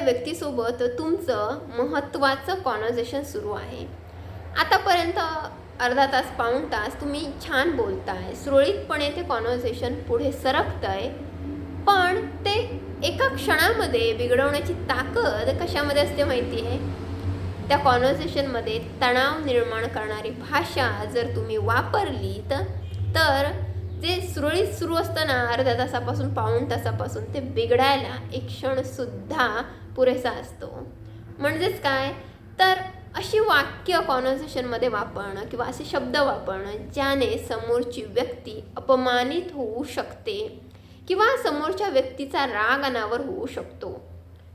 व्यक्तीसोबत तुमचं महत्त्वाचं कॉन्व्हर्सेशन सुरू आहे. आतापर्यंत अर्धा तास पाऊण तास तुम्ही छान बोलताय, सुरळीतपणे ते कॉन्व्हर्सेशन पुढे सरकतंय, पण ते एका क्षणामध्ये बिघडवण्याची ताकद कशामध्ये असते माहिती आहे? त्या कॉन्व्हर्सेशनमध्ये तणाव निर्माण करणारी भाषा जर तुम्ही वापरली तर जे सुरळीत सुरू असतं ना अर्ध्या तासापासून पाऊण तासापासून, ते बिघडायला एक क्षणसुद्धा पुरेसा असतो. म्हणजेच काय तर अशी वाक्य कॉन्व्हर्सेशनमध्ये वापरणं किंवा असे शब्द वापरणं ज्याने समोरची व्यक्ती अपमानित होऊ शकते किंवा समोरच्या व्यक्तीचा राग अनावर होऊ शकतो.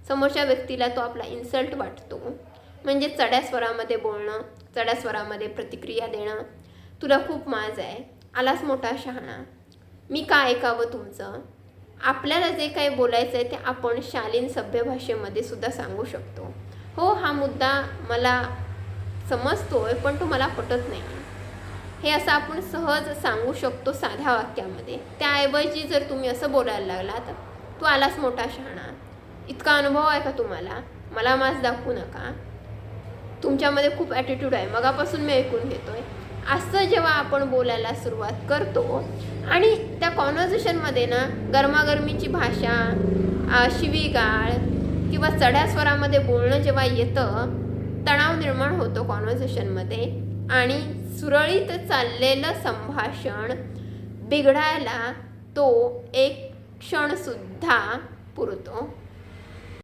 समोरच्या व्यक्तीला तो आपला इन्सल्ट वाटतो. म्हणजे चढ्या स्वरामध्ये बोलणं, चढ्या स्वरामध्ये प्रतिक्रिया देणं, तुला खूप माज आहे, आलाच मोठा शहाणा, मी का ऐकावं तुमचं. आपल्याला जे काही बोलायचं आहे ते आपण शालीन सभ्य भाषेमध्ये सुद्धा सांगू शकतो. हो, हा मुद्दा मला समजतोय पण तो मला पटत नाही, हे असं आपण सहज सांगू शकतो साध्या वाक्यामध्ये. त्याऐवजी जर तुम्ही असं बोलायला लागलात, तू आलाच मोठा शहाणा, इतका अनुभव आहे का तुम्हाला, मला माज दाखवू नका, तुमच्यामध्ये खूप ॲटिट्यूड आहे, मगापासून मी ऐकून घेतोय, असं जेव्हा आपण बोलायला सुरुवात करतो आणि त्या कॉन्व्हर्सेशनमध्ये ना गरमागरमीची भाषा, शिवीगाळ किंवा चढ्या स्वरामध्ये बोलणं जेव्हा येतं, तणाव निर्माण होतो कॉन्व्हर्सेशनमध्ये आणि सुरळीत चाललेलं संभाषण बिघडायला तो एक क्षणसुद्धा पुरतो.